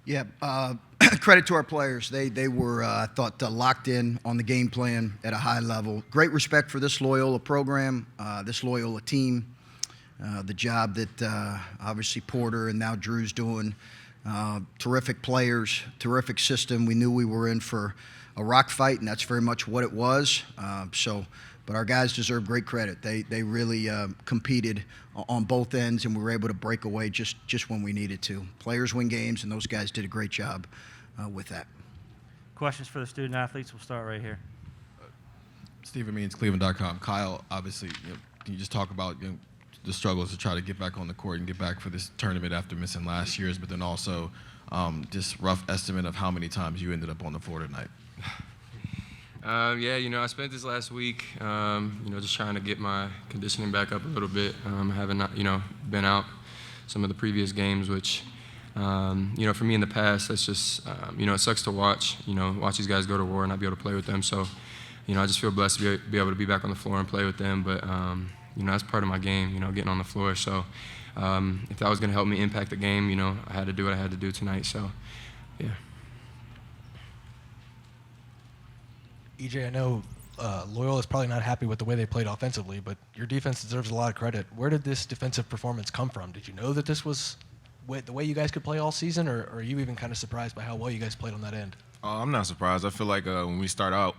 Yeah, credit to our players. They were, I thought, locked in on the game plan at a high level. Great respect for this Loyola program, this Loyola team, the job that obviously Porter and now Drew's doing. Terrific players, terrific system. We knew we were in for a rock fight, and that's very much what it was. But our guys deserve great credit. They really competed on both ends, and we were able to break away just when we needed to. Players win games, and those guys did a great job with that. Questions for the student athletes? We'll start right here. Stephen Means, Cleveland.com. Kyle, obviously, can you just talk about the struggles to try to get back on the court and get back for this tournament after missing last year's, but then also just rough estimate of how many times you ended up on the floor tonight? Yeah, I spent this last week, just trying to get my conditioning back up a little bit. I haven't, been out some of the previous games, which, for me in the past, that's just, it sucks to watch these guys go to war and not be able to play with them. So, I just feel blessed to be able to be back on the floor and play with them. But, that's part of my game, getting on the floor. So, if that was going to help me impact the game, I had to do what I had to do tonight. So, yeah. EJ, I know Loyola is probably not happy with the way they played offensively, but your defense deserves a lot of credit. Where did this defensive performance come from? Did you know that this was the way you guys could play all season, or are you even kind of surprised by how well you guys played on that end? I'm not surprised. I feel like when we start out,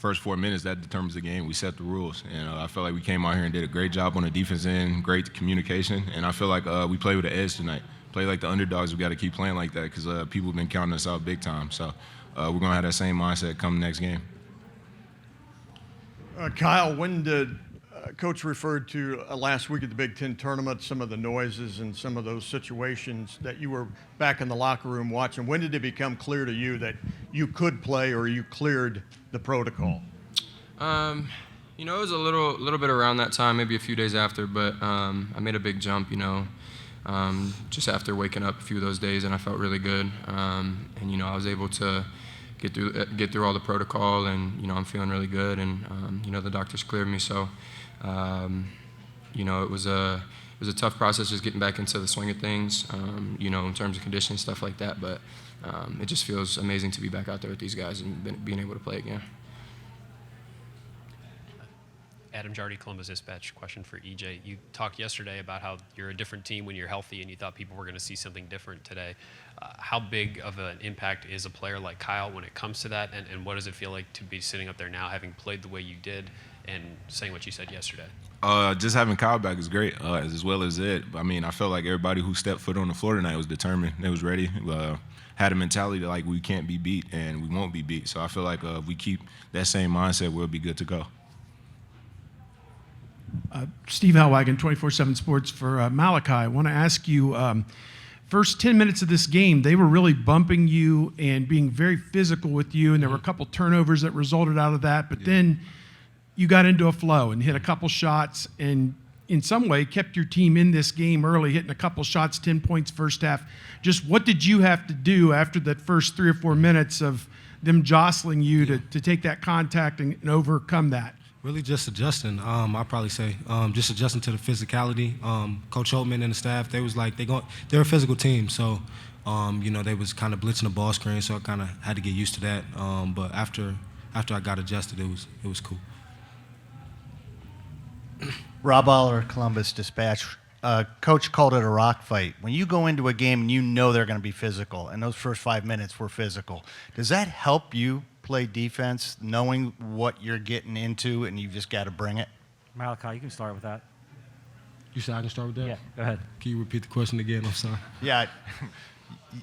first 4 minutes, that determines the game. We set the rules. And I feel like we came out here and did a great job on the defense end, great communication. And I feel like we played with an edge tonight. Play like the underdogs. We got to keep playing like that because people have been counting us out big time. So we're going to have that same mindset come next game. Kyle, when did Coach referred to last week at the Big Ten tournament, some of the noises and some of those situations that you were back in the locker room watching? When did it become clear to you that you could play or you cleared the protocol? It was a little bit around that time, maybe a few days after, but I made a big jump, just after waking up a few of those days, and I felt really good. And I was able to get through all the protocol, and I'm feeling really good, and the doctors cleared me. So, it was a tough process just getting back into the swing of things, in terms of conditioning, stuff like that. But it just feels amazing to be back out there with these guys and being able to play again. Adam Jardy, Columbus Dispatch. Question for EJ. You talked yesterday about how you're a different team when you're healthy, and you thought people were going to see something different today. How big of an impact is a player like Kyle when it comes to that, and what does it feel like to be sitting up there now, having played the way you did and saying what you said yesterday? Just having Kyle back is great, as well as Ed. I mean, I felt like everybody who stepped foot on the floor tonight was determined. They was ready. Had a mentality that, like, we can't be beat and we won't be beat. So I feel like if we keep that same mindset, we'll be good to go. Steve Hellwagon, 24/7 Sports for Malaki. I want to ask you, first 10 minutes of this game, they were really bumping you and being very physical with you, and there were a couple turnovers that resulted out of that, but then you got into a flow and hit a couple shots and in some way kept your team in this game early, hitting a couple shots, 10 points first half. Just what did you have to do after that first 3 or 4 minutes of them jostling you to take that contact and overcome that? Really just adjusting. I'd probably say just adjusting to the physicality. Coach Holtman and the staff, they was like, they're a physical team, so they was kind of blitzing the ball screen, so I kind of had to get used to that. But after I got adjusted, it was cool. Rob Aller, Columbus Dispatch. Coach called it a rock fight. When you go into a game and you know they're going to be physical, and those first 5 minutes were physical, does that help you play defense, knowing what you're getting into, and you just got to bring it? Malaki, you can start with that. You said I can start with that? Yeah, go ahead. Can you repeat the question again? I'm sorry. Yeah,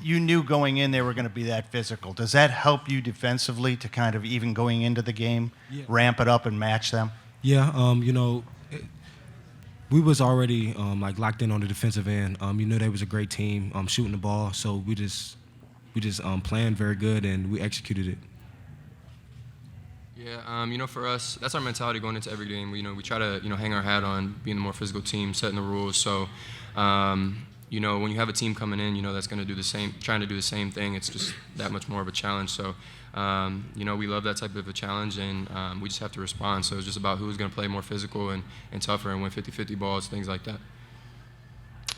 you knew going in they were going to be that physical. Does that help you defensively to kind of even going into the game, ramp it up and match them? Yeah, we was already locked in on the defensive end. They was a great team shooting the ball, so we just planned very good and we executed it. Yeah, for us, that's our mentality going into every game. We try to, hang our hat on being the more physical team, setting the rules. So, when you have a team coming in, that's going to do the same, trying to do the same thing. It's just that much more of a challenge. So, we love that type of a challenge, and we just have to respond. So it's just about who's going to play more physical and tougher and win 50-50 balls, things like that.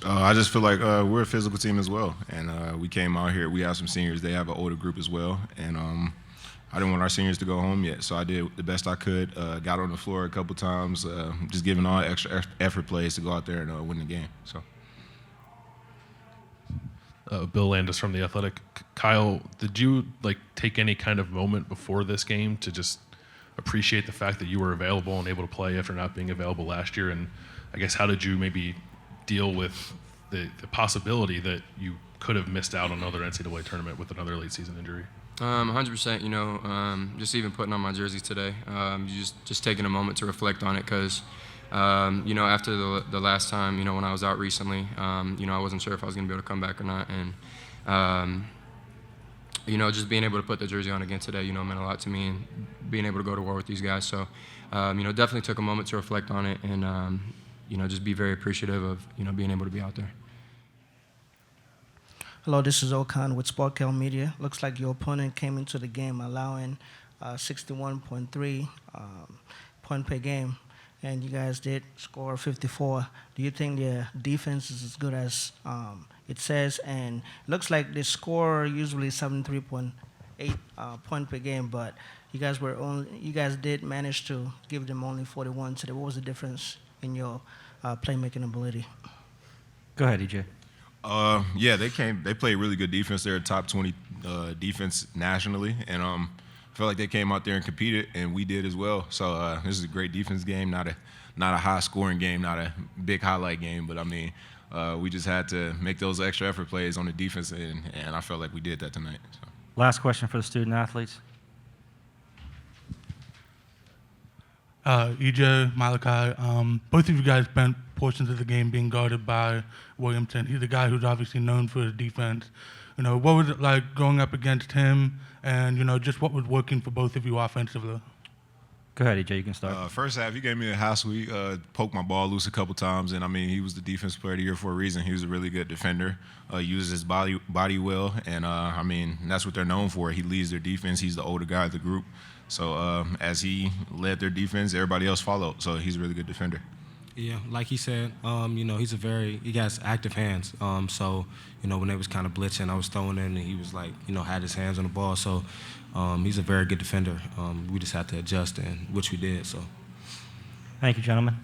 I just feel like we're a physical team as well, and we came out here. We have some seniors. They have an older group as well, and I didn't want our seniors to go home yet, so I did the best I could. Got on the floor a couple times, just giving all extra effort plays to go out there and win the game. So. Bill Landis from The Athletic. Kyle, did you take any kind of moment before this game to just appreciate the fact that you were available and able to play after not being available last year? And I guess how did you maybe deal with the possibility that you could have missed out on another NCAA tournament with another late season injury? 100%. You know, just even putting on my jersey today, just taking a moment to reflect on it, because you know, after the last time, you know, when I was out recently, you know, I wasn't sure if I was going to be able to come back or not, and you know, just being able to put the jersey on again today, you know, meant a lot to me, and being able to go to war with these guys. So, you know, definitely took a moment to reflect on it, and you know, just be very appreciative of, you know, being able to be out there. Hello, this is Okan with Sparkle Media. Looks like your opponent came into the game allowing 61.3 point per game, and you guys did score 54. Do you think their defense is as good as it says? And it looks like they score usually 73.8 point per game, but you guys did manage to give them only 41 today. What was the difference in your playmaking ability? Go ahead, EJ. Yeah, they played really good defense. They're a top 20 defense nationally, and I felt like they came out there and competed, and we did as well. So this is a great defense game, not a high scoring game, not a big highlight game, but I mean, we just had to make those extra effort plays on the defense end, and I felt like we did that tonight. So. Last question for the student athletes. EJ, Malaki, both of you guys spent portions of the game being guarded by Williamson. He's a guy who's obviously known for his defense. You know, what was it like going up against him, and, you know, just what was working for both of you offensively? Go ahead, EJ, you can start. First half, he gave me a hassle. He poked my ball loose a couple times, and I mean, he was the defensive player of the year for a reason. He was a really good defender, uses his body well, and I mean, that's what they're known for. He leads their defense. He's the older guy of the group. So as he led their defense, everybody else followed. So he's a really good defender. Yeah, like he said, you know, he got active hands. So, you know, when they was kind of blitzing, I was throwing in, and he was like, you know, had his hands on the ball. So he's a very good defender. We just had to adjust, and which we did. So. Thank you, gentlemen.